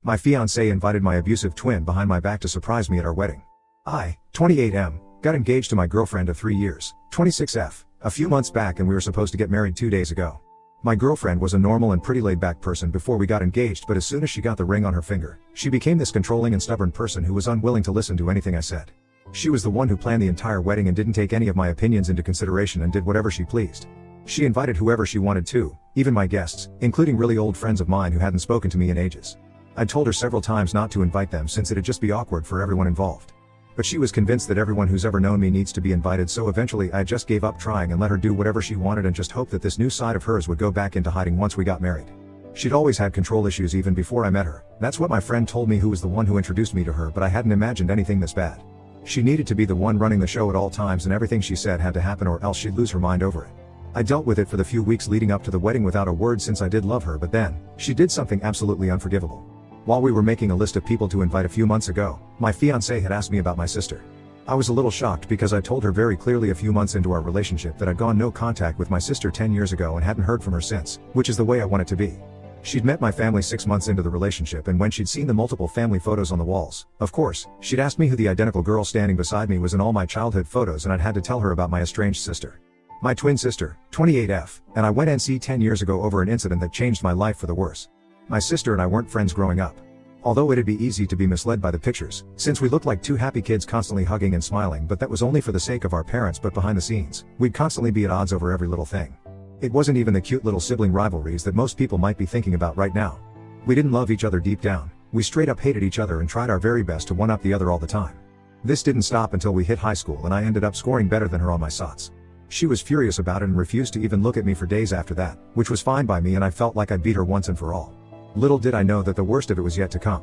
My fiancé invited my abusive twin behind my back to surprise me at our wedding. I, 28M, got engaged to my girlfriend of 3 years, 26F, a few months back, and we were supposed to get married 2 days ago. My girlfriend was a normal and pretty laid-back person before we got engaged, but as soon as she got the ring on her finger, she became this controlling and stubborn person who was unwilling to listen to anything I said. She was the one who planned the entire wedding and didn't take any of my opinions into consideration and did whatever she pleased. She invited whoever she wanted to, even my guests, including really old friends of mine who hadn't spoken to me in ages. I'd told her several times not to invite them since it'd just be awkward for everyone involved. But she was convinced that everyone who's ever known me needs to be invited, so eventually I just gave up trying and let her do whatever she wanted and just hoped that this new side of hers would go back into hiding once we got married. She'd always had control issues even before I met her. That's what my friend told me, who was the one who introduced me to her, but I hadn't imagined anything this bad. She needed to be the one running the show at all times, and everything she said had to happen or else she'd lose her mind over it. I dealt with it for the few weeks leading up to the wedding without a word, since I did love her, but then, she did something absolutely unforgivable. While we were making a list of people to invite a few months ago, my fiancé had asked me about my sister. I was a little shocked because I told her very clearly a few months into our relationship that I'd gone no contact with my sister 10 years ago and hadn't heard from her since, which is the way I want it to be. She'd met my family 6 months into the relationship, and when she'd seen the multiple family photos on the walls, of course, she'd asked me who the identical girl standing beside me was in all my childhood photos, and I'd had to tell her about my estranged sister. My twin sister, 28F, and I went NC 10 years ago over an incident that changed my life for the worse. My sister and I weren't friends growing up. Although it'd be easy to be misled by the pictures, since we looked like two happy kids constantly hugging and smiling, but that was only for the sake of our parents, but behind the scenes, we'd constantly be at odds over every little thing. It wasn't even the cute little sibling rivalries that most people might be thinking about right now. We didn't love each other deep down, we straight up hated each other and tried our very best to one-up the other all the time. This didn't stop until we hit high school and I ended up scoring better than her on my SOTs. She was furious about it and refused to even look at me for days after that, which was fine by me, and I felt like I'd beat her once and for all. Little did I know that the worst of it was yet to come.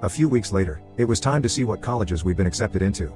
A few weeks later, it was time to see what colleges we'd been accepted into.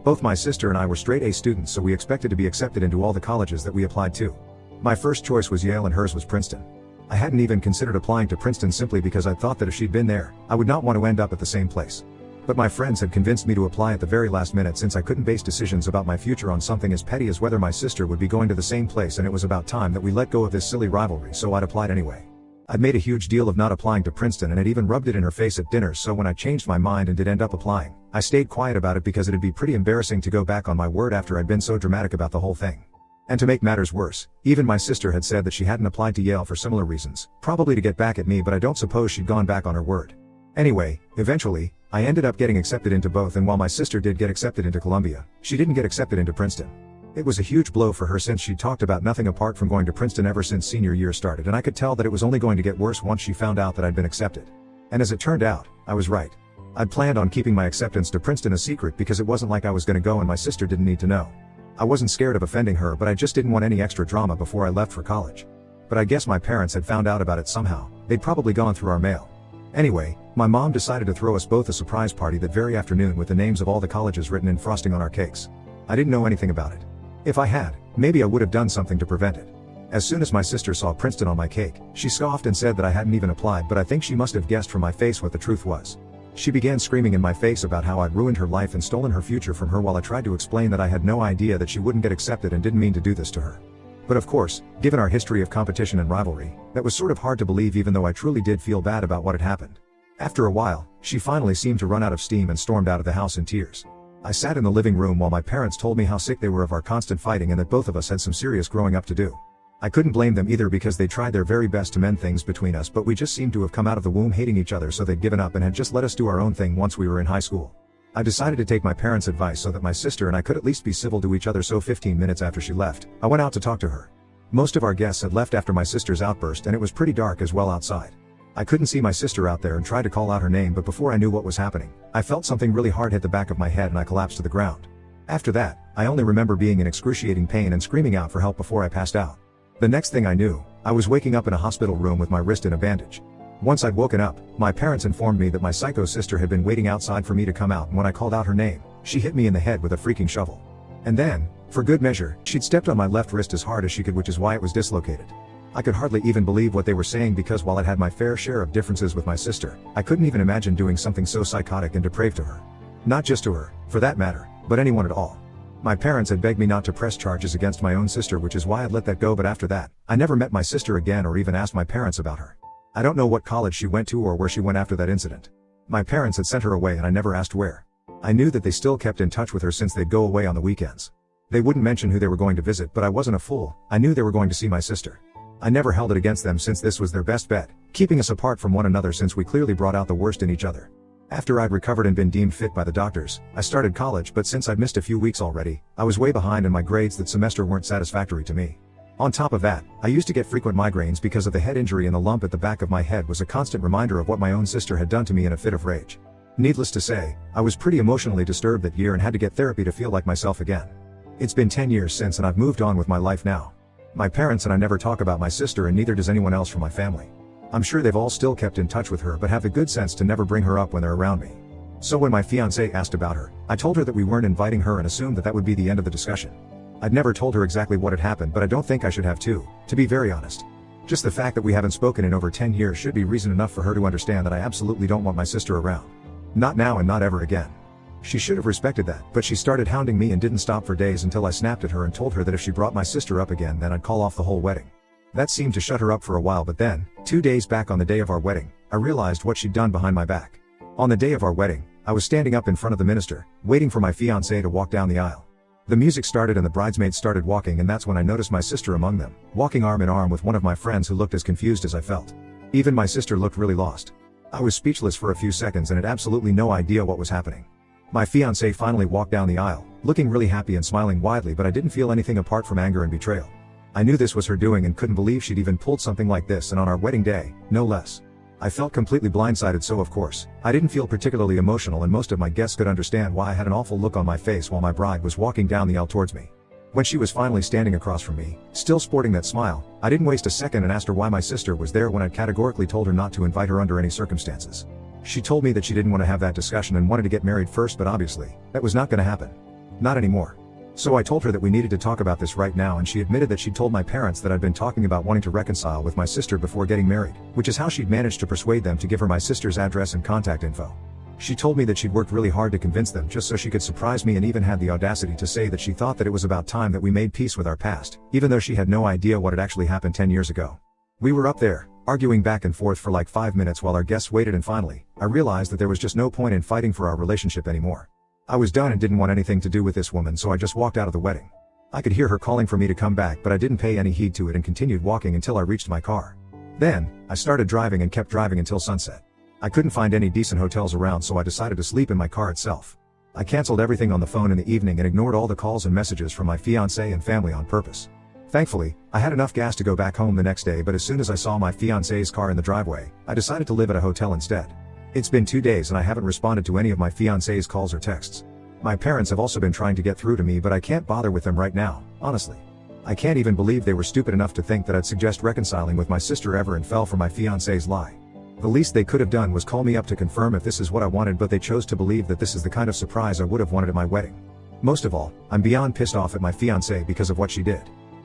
Both my sister and I were straight A students, so we expected to be accepted into all the colleges that we applied to. My first choice was Yale and hers was Princeton. I hadn't even considered applying to Princeton simply because I thought that if she'd been there, I would not want to end up at the same place. But my friends had convinced me to apply at the very last minute, since I couldn't base decisions about my future on something as petty as whether my sister would be going to the same place, and it was about time that we let go of this silly rivalry, so I'd applied anyway. I'd made a huge deal of not applying to Princeton, and had even rubbed it in her face at dinners, so when I changed my mind and did end up applying, I stayed quiet about it because it'd be pretty embarrassing to go back on my word after I'd been so dramatic about the whole thing. And to make matters worse, even my sister had said that she hadn't applied to Yale for similar reasons, probably to get back at me, but I don't suppose she'd gone back on her word. Anyway, eventually, I ended up getting accepted into both, and while my sister did get accepted into Columbia, she didn't get accepted into Princeton. It was a huge blow for her, since she'd talked about nothing apart from going to Princeton ever since senior year started, and I could tell that it was only going to get worse once she found out that I'd been accepted. And as it turned out, I was right. I'd planned on keeping my acceptance to Princeton a secret because it wasn't like I was going to go and my sister didn't need to know. I wasn't scared of offending her, but I just didn't want any extra drama before I left for college. But I guess my parents had found out about it somehow. They'd probably gone through our mail. Anyway, my mom decided to throw us both a surprise party that very afternoon with the names of all the colleges written in frosting on our cakes. I didn't know anything about it. If I had, maybe I would have done something to prevent it. As soon as my sister saw Princeton on my cake, she scoffed and said that I hadn't even applied, but I think she must have guessed from my face what the truth was. She began screaming in my face about how I'd ruined her life and stolen her future from her, while I tried to explain that I had no idea that she wouldn't get accepted and didn't mean to do this to her. But of course, given our history of competition and rivalry, that was sort of hard to believe, even though I truly did feel bad about what had happened. After a while, she finally seemed to run out of steam and stormed out of the house in tears. I sat in the living room while my parents told me how sick they were of our constant fighting and that both of us had some serious growing up to do. I couldn't blame them either because they tried their very best to mend things between us, but we just seemed to have come out of the womb hating each other, so they'd given up and had just let us do our own thing once we were in high school. I decided to take my parents' advice so that my sister and I could at least be civil to each other, so 15 minutes after she left, I went out to talk to her. Most of our guests had left after my sister's outburst, and it was pretty dark as well outside. I couldn't see my sister out there and tried to call out her name, but before I knew what was happening, I felt something really hard hit the back of my head and I collapsed to the ground. After that, I only remember being in excruciating pain and screaming out for help before I passed out. The next thing I knew, I was waking up in a hospital room with my wrist in a bandage. Once I'd woken up, my parents informed me that my psycho sister had been waiting outside for me to come out, and when I called out her name, she hit me in the head with a freaking shovel. And then, for good measure, she'd stepped on my left wrist as hard as she could, which is why it was dislocated. I could hardly even believe what they were saying, because while I'd had my fair share of differences with my sister, I couldn't even imagine doing something so psychotic and depraved to her. Not just to her, for that matter, but anyone at all. My parents had begged me not to press charges against my own sister, which is why I'd let that go, but after that, I never met my sister again or even asked my parents about her. I don't know what college she went to or where she went after that incident. My parents had sent her away and I never asked where. I knew that they still kept in touch with her since they'd go away on the weekends. They wouldn't mention who they were going to visit, but I wasn't a fool. I knew they were going to see my sister. I never held it against them since this was their best bet, keeping us apart from one another since we clearly brought out the worst in each other. After I'd recovered and been deemed fit by the doctors, I started college, but since I'd missed a few weeks already, I was way behind and my grades that semester weren't satisfactory to me. On top of that, I used to get frequent migraines because of the head injury, and the lump at the back of my head was a constant reminder of what my own sister had done to me in a fit of rage. Needless to say, I was pretty emotionally disturbed that year and had to get therapy to feel like myself again. It's been 10 years since and I've moved on with my life now. My parents and I never talk about my sister, and neither does anyone else from my family. I'm sure they've all still kept in touch with her but have the good sense to never bring her up when they're around me. So when my fiancé asked about her, I told her that we weren't inviting her and assumed that that would be the end of the discussion. I'd never told her exactly what had happened, but I don't think I should have to be very honest. Just the fact that we haven't spoken in over 10 years should be reason enough for her to understand that I absolutely don't want my sister around. Not now and not ever again. She should have respected that, but she started hounding me and didn't stop for days until I snapped at her and told her that if she brought my sister up again, then I'd call off the whole wedding. That seemed to shut her up for a while, but then, 2 days back on the day of our wedding, I realized what she'd done behind my back. On the day of our wedding, I was standing up in front of the minister, waiting for my fiancé to walk down the aisle. The music started and the bridesmaids started walking, and that's when I noticed my sister among them, walking arm in arm with one of my friends who looked as confused as I felt. Even my sister looked really lost. I was speechless for a few seconds and had absolutely no idea what was happening. My fiancé finally walked down the aisle, looking really happy and smiling widely, but I didn't feel anything apart from anger and betrayal. I knew this was her doing and couldn't believe she'd even pulled something like this, and on our wedding day, no less. I felt completely blindsided, so of course, I didn't feel particularly emotional, and most of my guests could understand why I had an awful look on my face while my bride was walking down the aisle towards me. When she was finally standing across from me, still sporting that smile, I didn't waste a second and asked her why my sister was there when I'd categorically told her not to invite her under any circumstances. She told me that she didn't want to have that discussion and wanted to get married first, but obviously, that was not going to happen. Not anymore. So I told her that we needed to talk about this right now, and she admitted that she'd told my parents that I'd been talking about wanting to reconcile with my sister before getting married, which is how she'd managed to persuade them to give her my sister's address and contact info. She told me that she'd worked really hard to convince them just so she could surprise me, and even had the audacity to say that she thought that it was about time that we made peace with our past, even though she had no idea what had actually happened 10 years ago. We were up there, arguing back and forth for like 5 minutes while our guests waited, and finally, I realized that there was just no point in fighting for our relationship anymore. I was done and didn't want anything to do with this woman, so I just walked out of the wedding. I could hear her calling for me to come back, but I didn't pay any heed to it and continued walking until I reached my car. Then, I started driving and kept driving until sunset. I couldn't find any decent hotels around, so I decided to sleep in my car itself. I canceled everything on the phone in the evening and ignored all the calls and messages from my fiancé and family on purpose. Thankfully, I had enough gas to go back home the next day, but as soon as I saw my fiancé's car in the driveway, I decided to live at a hotel instead. It's been 2 days and I haven't responded to any of my fiancé's calls or texts. My parents have also been trying to get through to me, but I can't bother with them right now, honestly. I can't even believe they were stupid enough to think that I'd suggest reconciling with my sister ever and fell for my fiancé's lie. The least they could have done was call me up to confirm if this is what I wanted, but they chose to believe that this is the kind of surprise I would have wanted at my wedding. Most of all, I'm beyond pissed off at my fiancé because of what she did.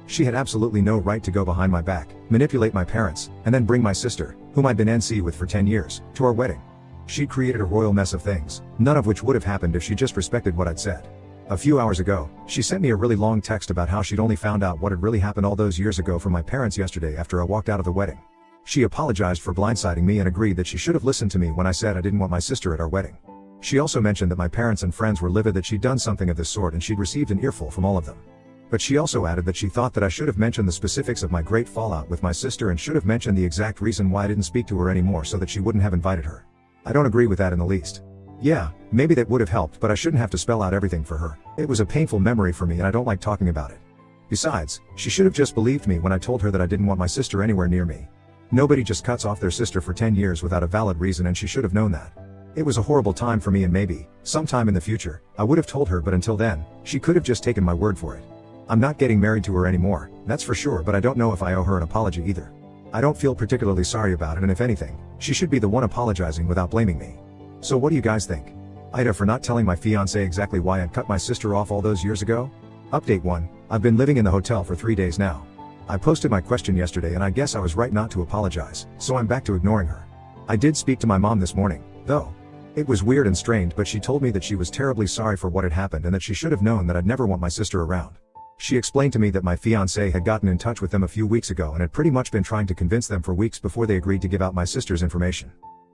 She had absolutely no right to go behind my back, manipulate my parents, and then bring my sister, whom I'd been NC with for 10 years, to our wedding. She'd created a royal mess of things, none of which would have happened if she just respected what I'd said. A few hours ago, she sent me a really long text about how she'd only found out what had really happened all those years ago from my parents yesterday after I walked out of the wedding. She apologized for blindsiding me and agreed that she should have listened to me when I said I didn't want my sister at our wedding. She also mentioned that my parents and friends were livid that she'd done something of this sort and she'd received an earful from all of them. But she also added that she thought that I should have mentioned the specifics of my great fallout with my sister and should have mentioned the exact reason why I didn't speak to her anymore so that she wouldn't have invited her. I don't agree with that in the least. Yeah, maybe that would have helped, but I shouldn't have to spell out everything for her. It was a painful memory for me and I don't like talking about it. Besides, she should have just believed me when I told her that I didn't want my sister anywhere near me. Nobody just cuts off their sister for 10 years without a valid reason, and she should have known that. It was a horrible time for me, and maybe, sometime in the future, I would have told her, but until then, she could have just taken my word for it. I'm not getting married to her anymore, that's for sure, but I don't know if I owe her an apology either. I don't feel particularly sorry about it, and if anything, she should be the one apologizing without blaming me. So what do you guys think? Ida for not telling my fiancé exactly why I'd cut my sister off all those years ago? Update 1, I've been living in the hotel for 3 days now. I posted my question yesterday and I guess I was right not to apologize, so I'm back to ignoring her. I did speak to my mom this morning, though. It was weird and strange, but she told me that she was terribly sorry for what had happened and that she should have known that I'd never want my sister around. She explained to me that my fiancé had gotten in touch with them a few weeks ago and had pretty much been trying to convince them for weeks before they agreed to give out my sister's information.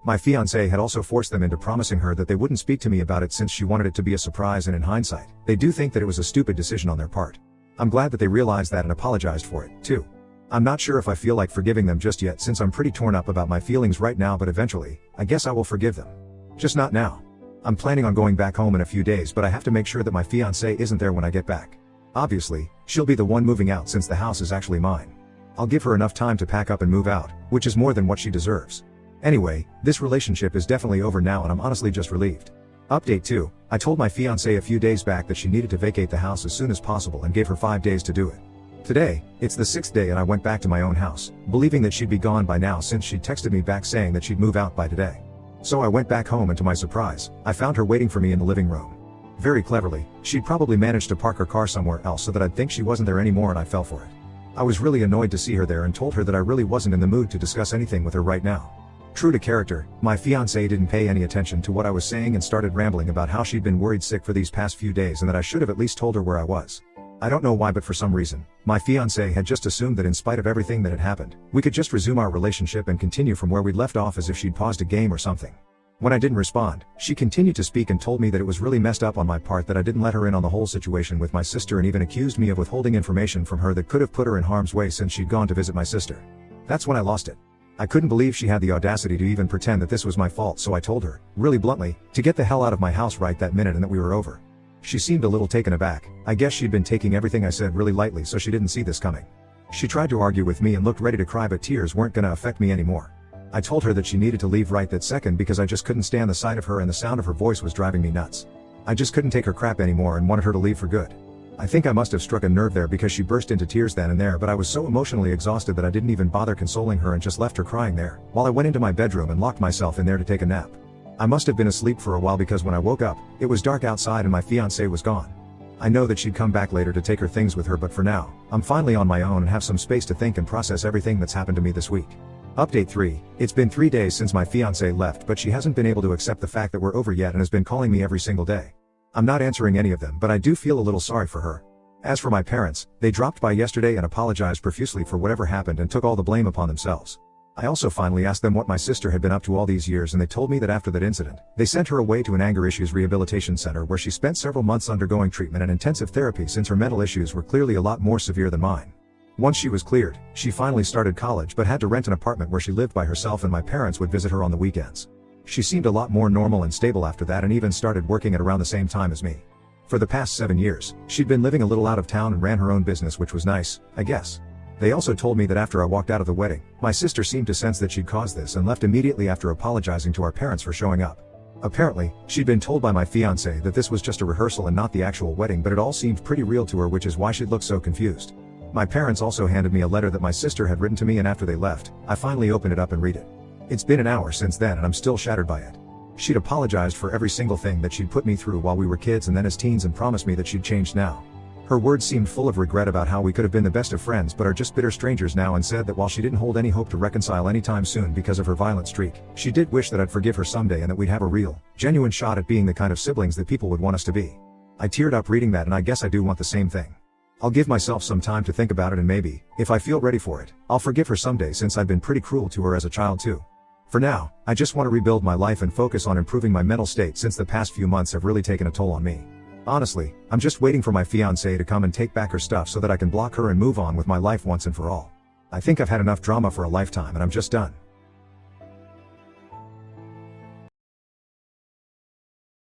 My fiancé had also forced them into promising her that they wouldn't speak to me about it since she wanted it to be a surprise, and in hindsight, they do think that it was a stupid decision on their part. I'm glad that they realized that and apologized for it, too. I'm not sure if I feel like forgiving them just yet since I'm pretty torn up about my feelings right now, but eventually, I guess I will forgive them. Just not now. I'm planning on going back home in a few days, but I have to make sure that my fiancé isn't there when I get back. Obviously, she'll be the one moving out since the house is actually mine. I'll give her enough time to pack up and move out, which is more than what she deserves. Anyway, this relationship is definitely over now and I'm honestly just relieved. Update 2, I told my fiancé a few days back that she needed to vacate the house as soon as possible and gave her 5 days to do it. Today, it's the 6th day and I went back to my own house, believing that she'd be gone by now since she'd texted me back saying that she'd move out by today. So I went back home and to my surprise, I found her waiting for me in the living room. Very cleverly, she'd probably managed to park her car somewhere else so that I'd think she wasn't there anymore, and I fell for it. I was really annoyed to see her there and told her that I really wasn't in the mood to discuss anything with her right now. True to character, my fiancé didn't pay any attention to what I was saying and started rambling about how she'd been worried sick for these past few days and that I should have at least told her where I was. I don't know why, but for some reason, my fiancé had just assumed that in spite of everything that had happened, we could just resume our relationship and continue from where we'd left off as if she'd paused a game or something. When I didn't respond, she continued to speak and told me that it was really messed up on my part that I didn't let her in on the whole situation with my sister, and even accused me of withholding information from her that could have put her in harm's way since she'd gone to visit my sister. That's when I lost it. I couldn't believe she had the audacity to even pretend that this was my fault, so I told her, really bluntly, to get the hell out of my house right that minute and that we were over. She seemed a little taken aback. I guess she'd been taking everything I said really lightly, so she didn't see this coming. She tried to argue with me and looked ready to cry, but tears weren't gonna affect me anymore. I told her that she needed to leave right that second because I just couldn't stand the sight of her and the sound of her voice was driving me nuts. I just couldn't take her crap anymore and wanted her to leave for good. I think I must have struck a nerve there because she burst into tears then and there, but I was so emotionally exhausted that I didn't even bother consoling her and just left her crying there, while I went into my bedroom and locked myself in there to take a nap. I must have been asleep for a while because when I woke up, it was dark outside and my fiancé was gone. I know that she'd come back later to take her things with her, but for now, I'm finally on my own and have some space to think and process everything that's happened to me this week. Update 3, it's been 3 days since my fiancé left, but she hasn't been able to accept the fact that we're over yet and has been calling me every single day. I'm not answering any of them, but I do feel a little sorry for her. As for my parents, they dropped by yesterday and apologized profusely for whatever happened and took all the blame upon themselves. I also finally asked them what my sister had been up to all these years, and they told me that after that incident, they sent her away to an anger issues rehabilitation center where she spent several months undergoing treatment and intensive therapy since her mental issues were clearly a lot more severe than mine. Once she was cleared, she finally started college but had to rent an apartment where she lived by herself and my parents would visit her on the weekends. She seemed a lot more normal and stable after that and even started working at around the same time as me. For the past 7 years, she'd been living a little out of town and ran her own business, which was nice, I guess. They also told me that after I walked out of the wedding, my sister seemed to sense that she'd caused this and left immediately after apologizing to our parents for showing up. Apparently, she'd been told by my fiancé that this was just a rehearsal and not the actual wedding, but it all seemed pretty real to her, which is why she'd looked so confused. My parents also handed me a letter that my sister had written to me, and after they left, I finally opened it up and read it. It's been an hour since then and I'm still shattered by it. She'd apologized for every single thing that she'd put me through while we were kids and then as teens and promised me that she'd changed now. Her words seemed full of regret about how we could have been the best of friends but are just bitter strangers now, and said that while she didn't hold any hope to reconcile anytime soon because of her violent streak, she did wish that I'd forgive her someday and that we'd have a real, genuine shot at being the kind of siblings that people would want us to be. I teared up reading that, and I guess I do want the same thing. I'll give myself some time to think about it, and maybe, if I feel ready for it, I'll forgive her someday, since I've been pretty cruel to her as a child too. For now, I just want to rebuild my life and focus on improving my mental state, since the past few months have really taken a toll on me. Honestly, I'm just waiting for my fiancé to come and take back her stuff so that I can block her and move on with my life once and for all. I think I've had enough drama for a lifetime and I'm just done.